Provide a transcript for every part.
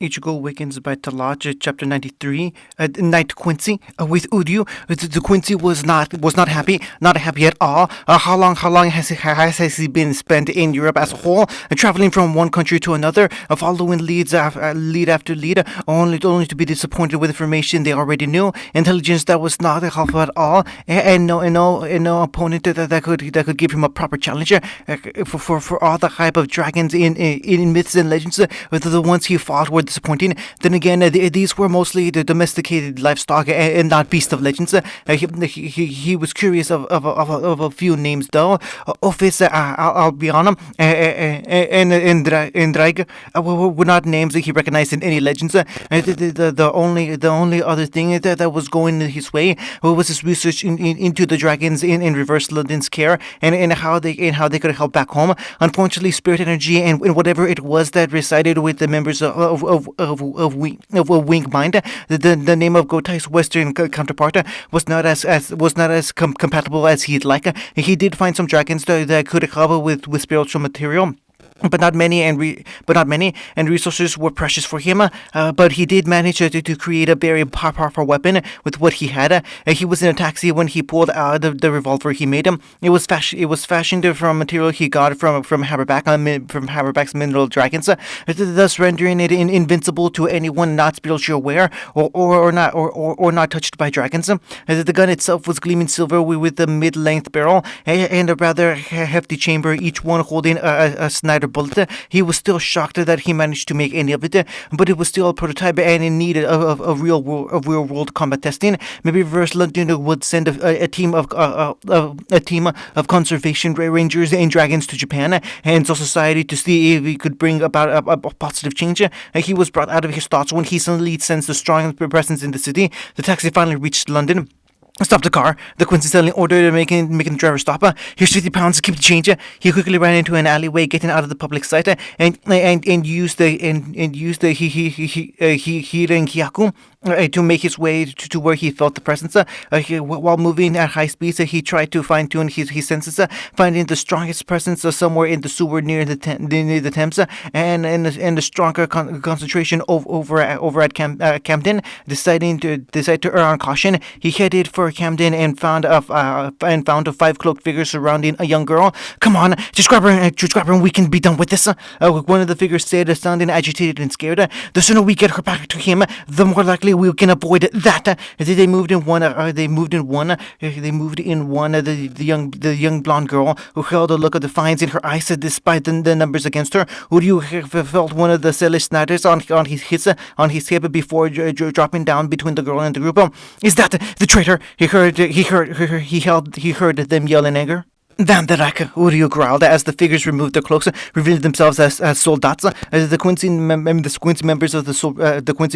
Ichigo awakens by Talaja, chapter 93, Night Quincy, with Uryu. The Quincy was not happy, not happy at all. How long has he been spent in Europe as a whole, traveling from one country to another, following lead after lead, only to be disappointed with information they already knew, intelligence that was not helpful at all, and no opponent that could give him a proper challenge. For all the hype of dragons in myths and legends, the ones he fought were disappointing. Then again, these were mostly the domesticated livestock and not beasts of legends. He was curious of a few names though. Ophis, Albion, and Drag were not names that he recognized in any legends. The only other thing that was going his way was his research into the dragons in Reverse London's care and how they could help back home. Unfortunately, spirit energy and whatever it was that resided with the members of Wing Mind, the name of Gotai's Western counterpart, was not as compatible as he'd like. He did find some dragons that could help with spiritual material. But not many, and resources were precious for him. But he did manage to create a very powerful weapon with what he had. He was in a taxi when he pulled out the revolver he made. It was fashioned from material he got from Haberback's mineral dragons, thus rendering it invincible to anyone not spiritually aware or not touched by dragons. The gun itself was gleaming silver with a mid-length barrel and a rather hefty chamber, each one holding a Snyder bullet. He was still shocked that he managed to make any of it, but it was still a prototype and in need of real world combat testing. Maybe Reverse London would send a team of conservation rangers and dragons to Japan and to society to see if he could bring about a positive change. He was brought out of his thoughts when he suddenly sensed a strong presence in the city. The taxi finally reached London. Stopped the car. The Quincy suddenly ordered making the driver stop. Here's 50 pounds. Keep the change. He quickly ran into an alleyway, getting out of the public sight, and used the Hirenkiyaku to make his way to where he felt the presence. While moving at high speeds, he tried to fine tune his senses, finding the strongest presence somewhere in the sewer near the Thames, and the stronger concentration over at Camden. Deciding to err on caution, he headed for Camden and found 5 cloaked figures surrounding a young girl. Come on, just grab her and we can be done with this. One of the figures said, sounding agitated and scared. The sooner we get her back to him, the more likely we can avoid that. They moved in one. The young blonde girl who held a look of defiance in her eyes, despite the numbers against her. Uryu felt one of the Selish sniders on his hip before dropping down between the girl and the group. Is that the traitor? He heard them yell in anger. Damn the rack, Uryu growled as the figures removed their cloaks, revealing themselves as soldats. The Quincy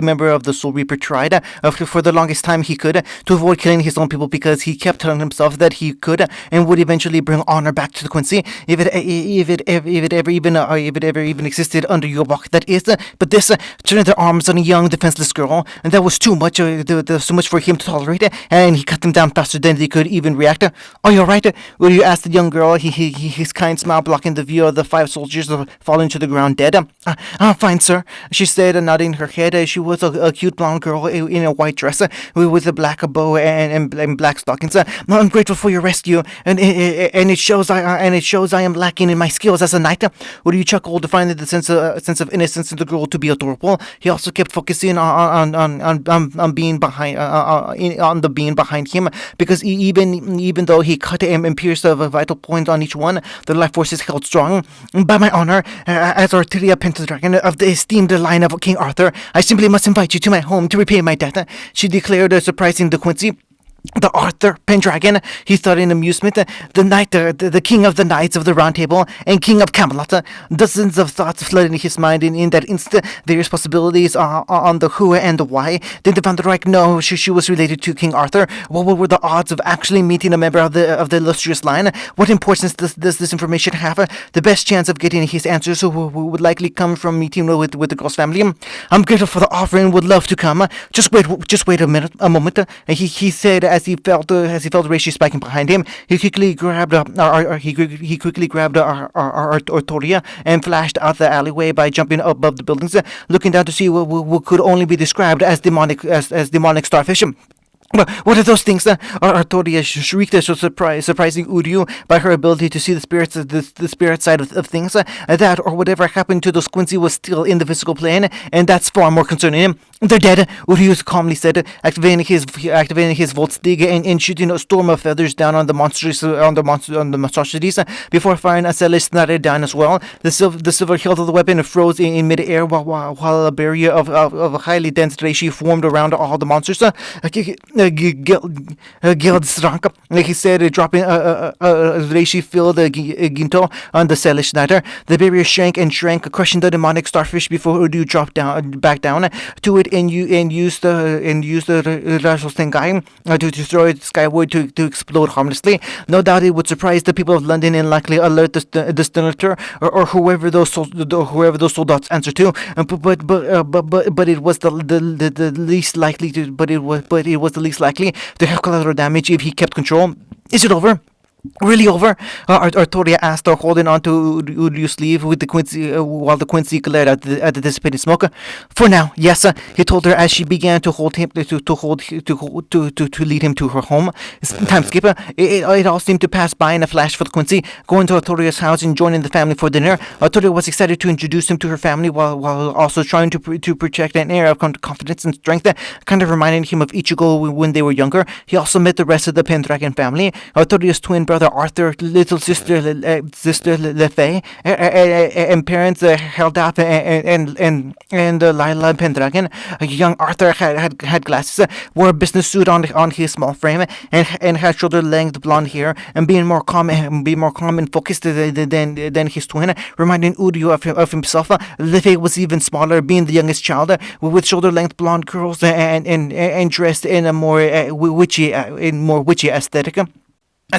member of the Soul Reaper tried for the longest time he could to avoid killing his own people because he kept telling himself that he could and would eventually bring honor back to the Quincy if it ever even existed under your walk. That is, but this turning their arms on a young defenseless girl, and that was too much. So much for him to tolerate, and he cut them down faster than they could even react. Are you alright? Uryu asked the young girl, his kind smile blocking the view of the 5 soldiers falling to the ground dead. I'm fine, sir, she said, nodding her head. She was a cute blonde girl in a white dress with a black bow and black stockings. I'm grateful for your rescue, and it shows I am lacking in my skills as a knight. Uryu chuckled, finding the sense of innocence in the girl to be adorable. He also kept focusing on being behind the being behind him, because even though he cut and pierced a vital point on each one, the life force is held strong. By my honor, as Ortilia Pentadragon of the esteemed line of King Arthur, I simply must invite you to my home to repay my debt, she declared, surprising the Quincy. The Arthur Pendragon, he thought in amusement, the knight, the king of the knights of the Round Table, and king of Camelot. Dozens of thoughts flooded his mind in that instant. Various possibilities on the who and the why. Did the Van der Eyck know she was related to King Arthur? What were the odds of actually meeting a member of the illustrious line? What importance does this information have? The best chance of getting his answers would likely come from meeting with the girl's family. I'm grateful for the offer and would love to come. Just wait a moment. He said as he felt Reishi spiking behind him, he quickly grabbed Artoria and flashed out the alleyway by jumping above the buildings, looking down to see what could only be described as demonic starfish. But what are those things? Artoria shrieked, surprising Uryu by her ability to see the spirit side of things. That or whatever happened to those Quincy was still in the physical plane, and that's far more concerning him. They're dead, Uryu calmly said, activating his Voltstig and shooting a storm of feathers down on the monstrosities before firing a Celis Snyder down as well. The silver hilt of the weapon froze in mid-air while a barrier of a highly dense reishi formed around all the monsters. Gildstrank, like he said, dropping a reishi-filled ginto on the Celis Snyder. The barrier shrank, crushing the demonic starfish before Uryu dropped back down to it and used the Rajostengai to throw it skyward to explode harmlessly. No doubt it would surprise the people of London and likely alert the senator or whoever those soldiers answer to. But it was the least likely to. But it was the least likely to have collateral damage if he kept control. Is it over? Really over? Artoria asked, holding on to Uryu's sleeve with the Quincy, while the Quincy glared at the dissipating smoke. For now, yes, he told her as she began to hold him to lead him to her home. Time skip. It all seemed to pass by in a flash for the Quincy, going to Artoria's house and joining the family for dinner. Artoria was excited to introduce him to her family while also trying to project an air of confidence and strength, kind of reminding him of Ichigo when they were younger. He also met the rest of the Pendragon family. Artoria's twin brother Arthur, little sister Lefay, and parents held up and Lila Pendragon. Young Arthur had glasses, wore a business suit on his small frame, and had shoulder-length blonde hair, and being more calm and focused than his twin, reminding Uryu of himself. Lefay was even smaller, being the youngest child, with shoulder-length blonde curls and dressed in a more witchy aesthetic.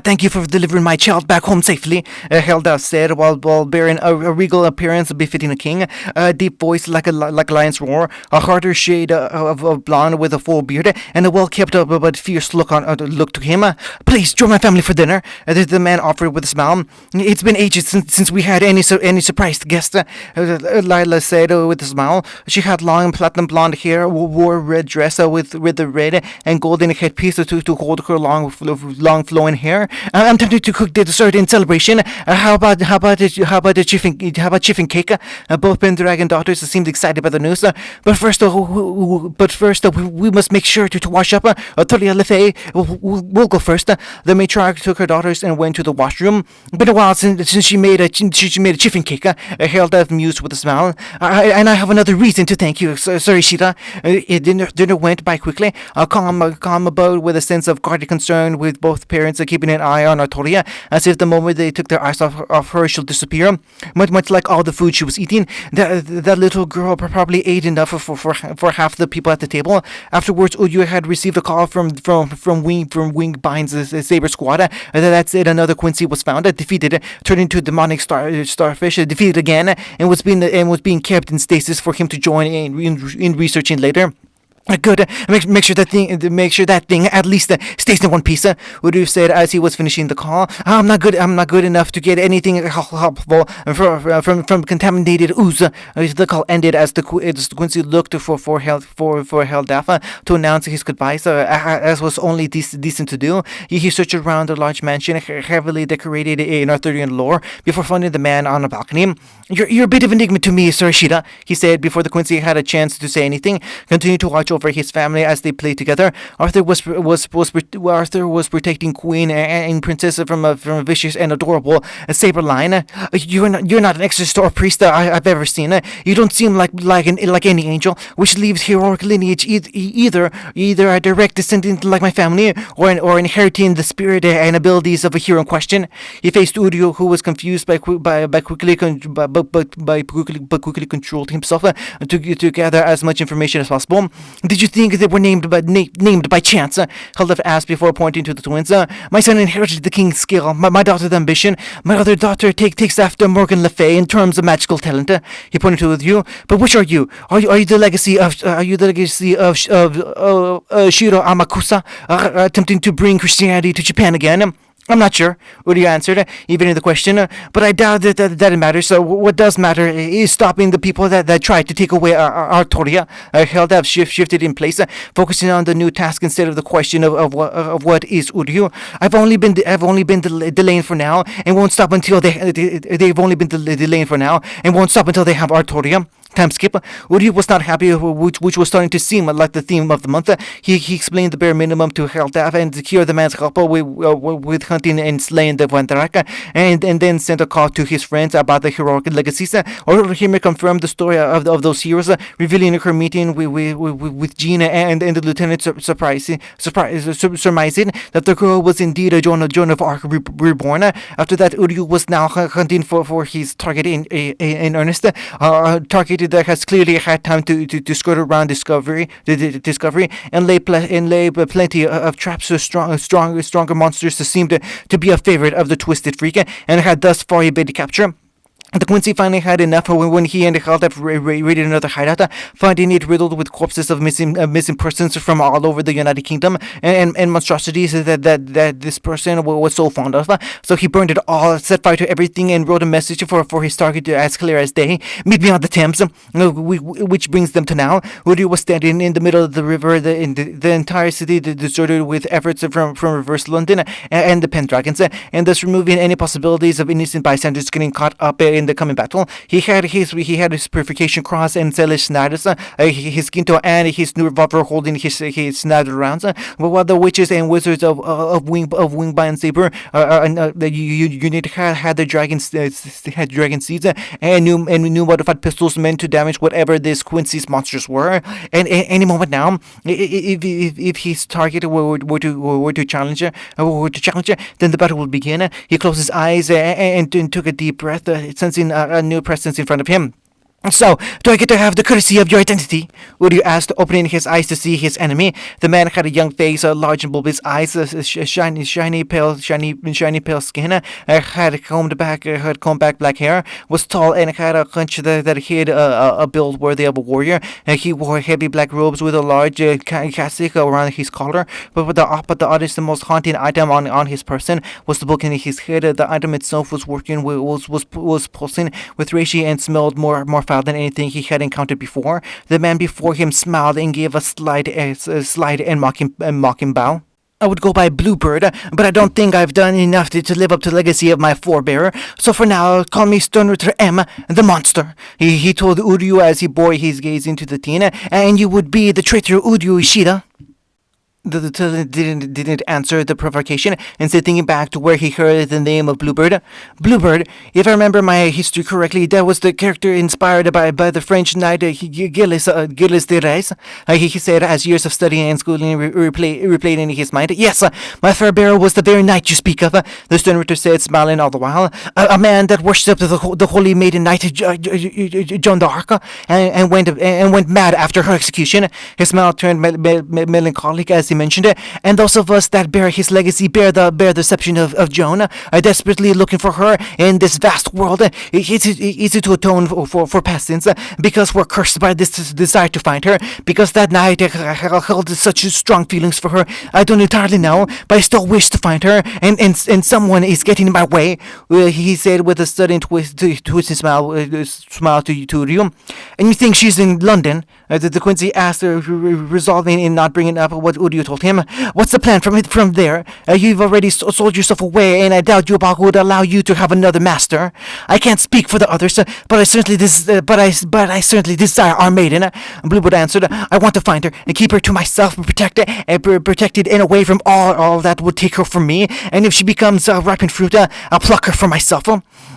Thank you for delivering my child back home safely, Helda said, while bearing a regal appearance befitting a king. A deep voice like a lion's roar, a harder shade of blonde with a full beard, and a well-kept but fierce look to him. Please join my family for dinner, the man offered with a smile. It's been ages since we had any surprised guests, Lila said with a smile. She had long platinum blonde hair, wore a red dress with the red and golden headpiece to hold her long flowing hair. I'm tempted to cook the dessert in celebration. How about chiffon cake? Both Pendragon daughters seemed excited by the news. But first, we must make sure to wash up. Tolia Lefay will go first. The matriarch took her daughters and went to the washroom. Been a while since she made a chiffon cake. Hilda mused with a smile. And I have another reason to thank you, Sir Ishida. Dinner went by quickly. Calm about with a sense of guarded concern, with both parents keeping an eye on Artoria, as if the moment they took their eyes off her, she'll disappear. Much like all the food she was eating, that little girl probably ate enough for half the people at the table. Afterwards, Uryu had received a call from Wingbine's Saber Squad. That said, another Quincy was found, defeated, turned into a demonic starfish, defeated again, and was being kept in stasis for him to join in researching later. Good. Make sure that thing at least stays in one piece. Uryu said as he was finishing the call. I'm not good enough to get anything helpful from contaminated ooze. The call ended as the Quincy looked for Heldafa to announce his goodbyes, as was only decent to do. He searched around the large mansion, heavily decorated in Arthurian lore, before finding the man on a balcony. You're a bit of an enigma to me, Sir Ishida, he said before the Quincy had a chance to say anything. Continue to watch over his family as they played together. Arthur was protecting Queen and Princess from a vicious and adorable saber line. You're not an exorcist or priest I've ever seen. You don't seem like any angel, which leaves heroic lineage either a direct descendant like my family, or inheriting the spirit and abilities of a hero in question. He faced Uryu, who was confused but quickly controlled himself to gather as much information as possible. Did you think they were named by chance? Hildef asked before pointing to the twins. My son inherited the king's skill, my daughter's ambition. My other daughter takes after Morgan Le Fay in terms of magical talent. He pointed to you. But which are you? Are you the legacy of Shiro Amakusa, attempting to bring Christianity to Japan again? I'm not sure, Uri answered, evading the question, but I doubt that it matters. So what does matter is stopping the people that tried to take away our Toria. Hildef shifted in place, focusing on the new task instead of the question of what is Uryu. I've only been delaying for now, and won't stop until they've only been delaying for now, and won't stop until they have our Toria. Time skip. Uryu was not happy, which was starting to seem like the theme of the month. He explained the bare minimum to Hildef and secured the man's help with hunting and slaying the Vandaraka, and then sent a call to his friends about the heroic legacies. Orihime confirmed the story of those heroes, revealing her meeting with Gina and the lieutenant surmising that the girl was indeed a Joan of Arc reborn. After that, Uryu was now hunting for his target in earnest. Target that has clearly had time to skirt around discovery and lay plenty of traps to stronger monsters that seemed to be a favorite of the Twisted Freak, and had thus far evaded capture. The Quincy finally had enough when he and Hildef raided another hideout, finding it riddled with corpses of missing persons from all over the United Kingdom and monstrosities that this person was so fond of. So he burned it all, set fire to everything, and wrote a message for his target as clear as day. Meet me on the Thames, which brings them to now. Uryu was standing in the middle of the river, the entire city deserted with efforts from reverse London and the Pendragons, and thus removing any possibilities of innocent bystanders getting caught up in the coming battle. He had his purification cross and Zelish Sniders, his Ginto and his new revolver holding his Snider rounds, while the witches and wizards of Wingby and Saber the unit had the dragon seeds and new modified pistols meant to damage whatever this Quincy's monsters were. And any moment now, if his target were to challenge, then the battle would begin. He closed his eyes and took a deep breath, sensing a new presence in front of him. So, do I get to have the courtesy of your identity? Uryu asked, opening his eyes to see his enemy. The man had a young face, large and bulbous eyes, shiny pale skin, had combed back black hair, was tall and had a hunch that he had a build worthy of a warrior. He wore heavy black robes with a large cassock around his collar, but the oddest and most haunting item on his person was the book in his head. The item itself was pulsing with reishi and smelled more foul than anything he had encountered before. The man before him smiled and gave a slight and mocking bow. I would go by Bluebird, but I don't think I've done enough to live up to the legacy of my forebearer. So for now, call me Sternritter M, the monster. He told Uryu as he bore his gaze into the teen, and you would be the traitor Uryu Ishida. The lieutenant didn't answer the provocation, instead thinking back to where he heard the name of Bluebird. Bluebird, if I remember my history correctly, that was the character inspired by the French knight Gilles de Rais. He said as years of studying and schooling replayed in his mind. Yes, my forebearer was the very knight you speak of, the Sternritter said, smiling all the while. A man that worshipped the holy maiden knight Joan d'Arc and went mad after her execution. His smile turned melancholic as he mentioned it, and those of us that bear his legacy bear the deception of Joan, are desperately looking for her in this vast world. Easy to atone for past sins, because we're cursed by this desire to find her, because that night I held such strong feelings for her. I don't entirely know, but I still wish to find her, and someone is getting in my way, he said with a sudden twisted smile to Uryu. And you think she's in London? The Quincy asked, resolving in not bringing up what Uryu told him. What's the plan from there? You've already sold yourself away, and I doubt Yubaku would allow you to have another master. I can't speak for the others, but I certainly desire our maiden. Bluebird answered. I want to find her and keep her to myself, protected and away from all that would take her from me. And if she becomes ripened fruit, I'll pluck her for myself.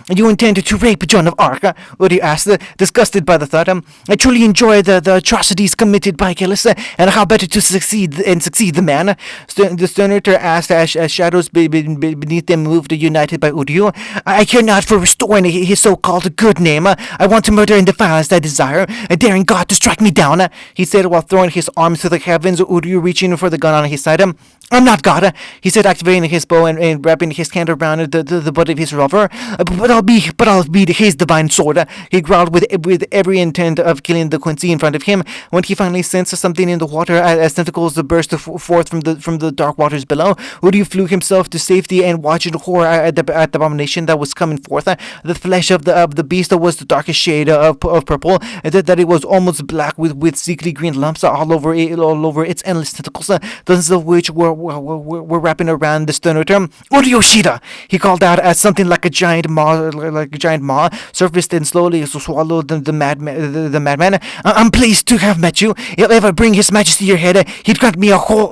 You intend to rape Joan of Arc? Urdu asked, disgusted by the thought. I truly enjoy the atrocities committed by Achilles, and how better to succeed the man. The Sternator asked as shadows beneath them moved, united by Urdu. I care not for restoring his so-called good name. I want to murder and defile as I desire, daring God to strike me down, he said while throwing his arms to the heavens, Urdu reaching for the gun on his side. I'm not God, he said, activating his bow and wrapping his hand around the butt of his revolver. But I'll be his divine sword. He growled with every intent of killing the Quincy in front of him. When he finally sensed something in the water, as tentacles burst forth from the dark waters below, Urdu flew himself to safety and watched in horror at the abomination that was coming forth. The flesh of the beast was the darkest shade of purple, that it was almost black with sickly green lumps all over its endless tentacles, dozens of which were wrapping around the Sternator. Uryoshida! He called out as something like a giant maw surfaced and slowly swallowed the madman. I'm pleased to have met you. If I bring His Majesty your head, he'd grant me a whole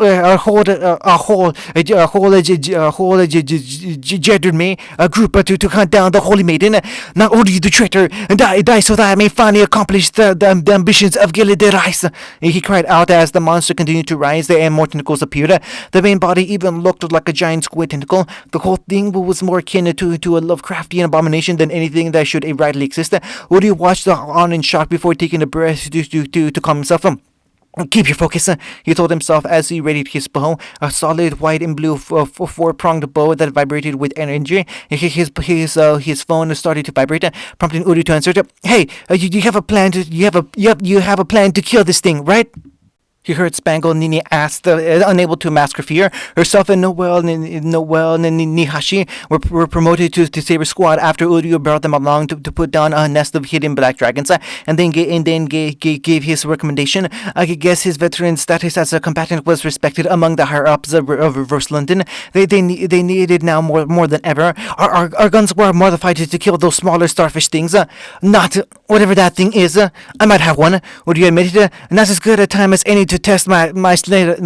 jeered me a group to hunt down the holy maiden. Now order you the traitor, die so that I may finally accomplish the ambitions of Gilles de Rice. He cried out as the monster continued to rise and more tentacles appeared. The main body even looked like a giant squid tentacle. The whole thing was more akin to a Lovecraftian abomination than anything that should rightly exist. Woody watched on in shock before taking a breath to calm himself. Keep your focus, he told himself as he readied his bow, a solid white and blue four-pronged bow that vibrated with energy. His phone started to vibrate, prompting Uri to answer. Hey, you have a plan you have a plan to kill this thing, right? He heard Spangle Nini ask, unable to mask her fear. Herself and Noel and Nihashi were promoted to Saber Squad after Uryu brought them along to put down a nest of hidden black dragons, and then gave his recommendation. I guess his veteran status as a combatant was respected among the higher-ups of Reverse London. They needed now more than ever. Our guns were modified to kill those smaller starfish things. Not whatever that thing is. I might have one, Uryu admitted. Not as good a time as any to test my Snyder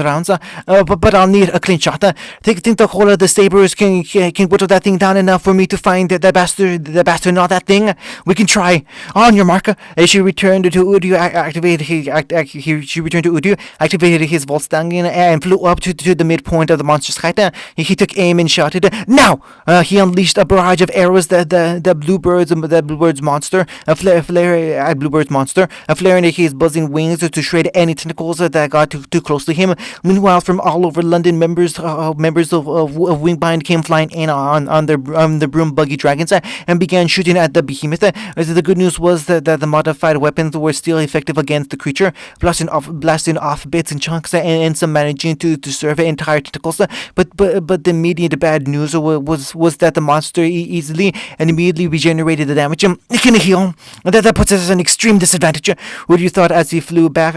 rounds, but I'll need a clean shot. Think the whole of the sabers can whittle that thing down enough for me to find the bastard, not that thing. We can try. On your mark. As she returned to Urdu, activated his Volkswagen and flew up to the midpoint of the monster's height. He took aim and shouted, "Now!" He unleashed a barrage of arrows. The bluebird's monster, flaring his buzzing wings to shred any tentacles that got too close to him. Meanwhile, from all over London, members of Wingbind came flying in on the broom buggy dragons and began shooting at the behemoth. The good news was that the modified weapons were still effective against the creature, blasting off bits and chunks, and some managing to serve entire tentacles. But the immediate bad news was that the monster easily and immediately regenerated the damage. It can heal. That puts us at an extreme disadvantage. What you thought as he flew about,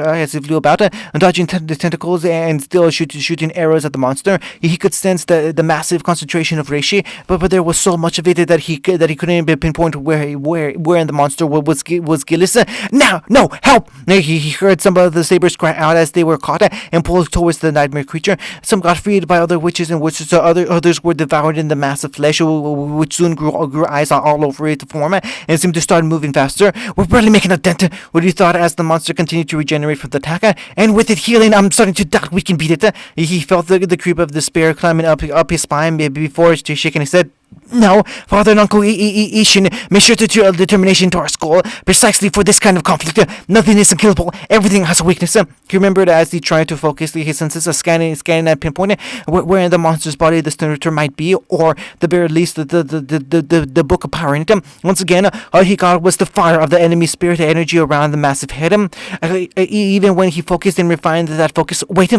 dodging the tentacles and still shooting arrows at the monster. He could sense the massive concentration of reishi, but there was so much of it that he couldn't even pinpoint where in the monster was Gillis. Now, no, help! He heard some of the sabers cry out as they were caught and pulled towards the nightmare creature. Some got freed by other witches and witches, so others were devoured in the massive flesh, which soon grew eyes all over its form and seemed to start moving faster. We're barely making a dent. What you thought as the monster continued to regenerate from the attack, and with it healing, I'm starting to doubt we can beat it. He felt the creep of despair climbing up his spine before shaking his head. No, Father and Uncle Ishin made sure to your determination to our skull, precisely for this kind of conflict. Nothing is unkillable. Everything has a weakness. He remembered as he tried to focus his senses, scanning and pinpointing where in the monster's body the Sternator might be, or the very least the book of power in it. Once again, all he got was the fire of the enemy spirit energy around the massive head. Even when he focused and refined that focus, wait.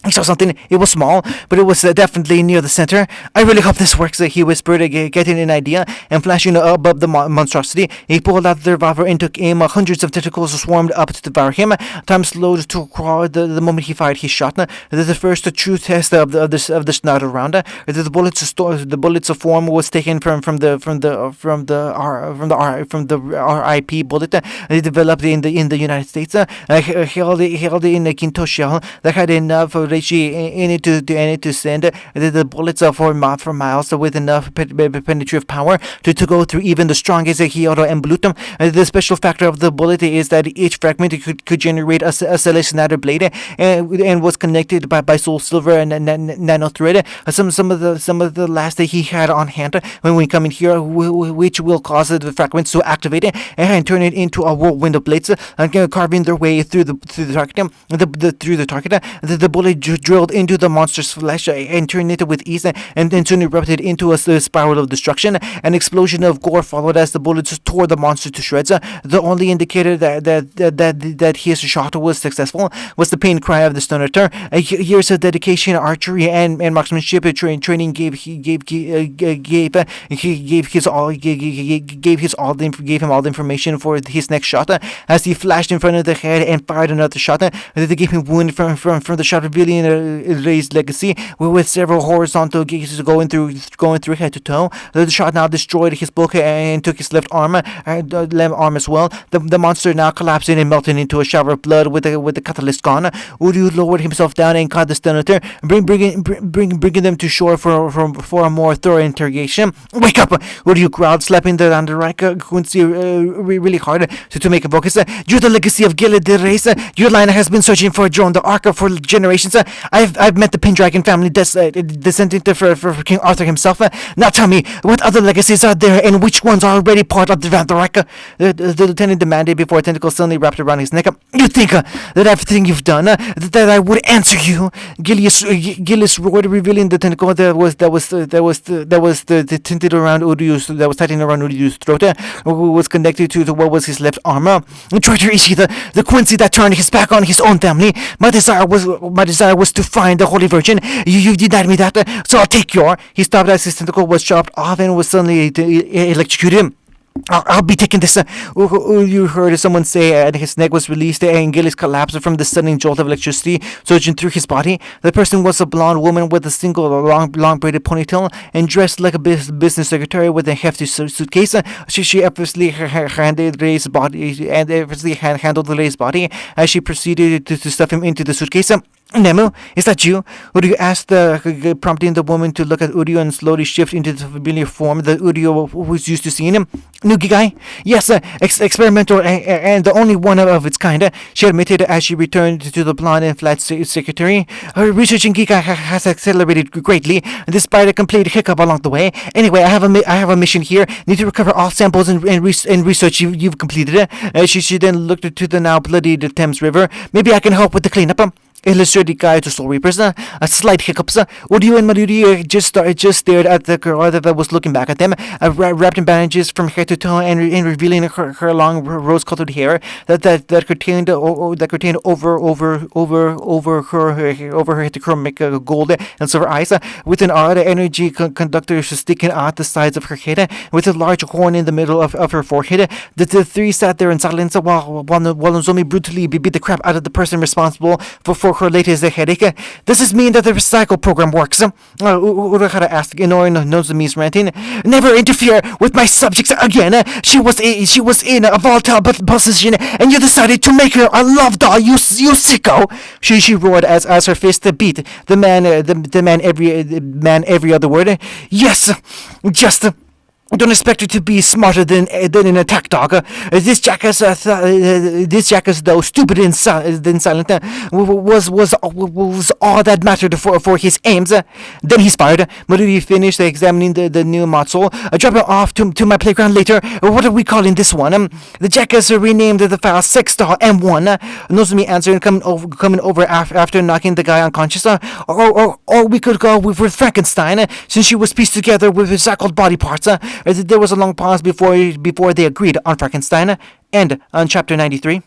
He saw something. It was small, but it was definitely near the center. I really hope this works, he whispered, getting an idea, and flashing above the monstrosity. He pulled out the revolver and took aim. Hundreds of tentacles swarmed up to devour him. Time slowed to a crawl the moment he fired his shot. The first true test of the snout around. The bullets of form was taken from the RIP bullet they developed in the United States. Held in a Kinto shell that had enough acceleration in it to send the bullets for miles with enough penetrative power to go through even the strongest Hyodo and Blutum. The special factor of the bullet is that each fragment could generate a celestinator blade and was connected by soul silver and nano thread. Some of the last that he had on hand when we come in here, which will cause the fragments to activate it and turn it into a whirlwind of blades, carving their way through the target. The bullet drilled into the monster's flesh and turned it with ease, and soon erupted into a spiral of destruction. An explosion of gore followed as the bullets tore the monster to shreds. The only indicator that his shot was successful was the pain cry of the Stonator. Years of dedication, archery, and marksmanship training gave him all the information for his next shot. As he flashed in front of the head and fired another shot, they gave him wound from the shot, revealing Ray's legacy with several horizontal gazes going through head to toe. The shot now destroyed his book and took his left arm as well. The monster now collapsed and melted into a shower of blood with the catalyst gone. Uryu lowered himself down and caught the Stonator, bringing them to shore for a more thorough interrogation. "Wake up!" Uryu growled, slapping the Quincy really hard to make a focus. "You're the legacy of Gila de Reis. Your line has been searching for Joan the Arc for generations. I've met the Pendragon family descendant for King Arthur himself. Now tell me, what other legacies are there, and which ones are already part of the Vandarak?" The lieutenant demanded before a tentacle suddenly wrapped around his neck. "You think that everything you've done, that I would answer you?" Gillis roared, revealing the tentacle that was tinted around Uryu's throat, was connected to what was his left arm. "Traitor Ishi, the Quincy that turned his back on his own family. My desire was to find the Holy Virgin. You denied me that, so I'll take your." He stopped as his tentacle was chopped off and was suddenly electrocuted. "I'll be taking this." You heard someone say, and his neck was released, and Gillis collapsed from the sudden jolt of electricity surging through his body. The person was a blonde woman with a single long braided ponytail and dressed like a business secretary with a hefty suitcase. She effortlessly handled Ray's body as she proceeded to stuff him into the suitcase. "Nemu, is that you?" Uryu asked, prompting the woman to look at Uryu and slowly shift into the familiar form that Uryu was used to seeing him. "Nugi guy?" "Yes, experimental and the only one of its kind," she admitted as she returned to the blonde and flat secretary. "Her research in Giga has accelerated greatly, despite a complete hiccup along the way. Anyway, I have a mission here. Need to recover all samples and research you've completed." She then looked to the now bloodied Thames River. "Maybe I can help with the cleanup." Illustrated guide to Soul Reapers. A slight hiccups. Uryu and Maruri just stared at the girl that was looking back at them, wrapped in bandages from head to toe and revealing her long rose-colored hair that contained over her heterochromic gold and silver eyes, with an odd energy conductor sticking out the sides of her head, with a large horn in the middle of her forehead. The three sat there in silence while Nozomi brutally beat the crap out of the person responsible for her latest headache. "Does this mean that the recycle program works?" Urahara asked, ignoring Nozomi's ranting. "Never interfere with my subjects again. She was in a volatile position, and you decided to make her a love doll. You sicko!" She roared as her fist beat the man every other word. "Yes, just." Don't expect her to be smarter than an attack dog. This jackass, though stupid and silent, was all that mattered for his aims. Then he fired. Maruri finished examining the new Matsol. "Drop it off to my playground later. What are we calling this one?" The jackass renamed the file Sex Doll M1. Nozomi answered, coming over after knocking the guy unconscious. Or we could go with Frankenstein, since she was pieced together with recycled body parts. There was a long pause before they agreed on Frankenstein. End on chapter 93.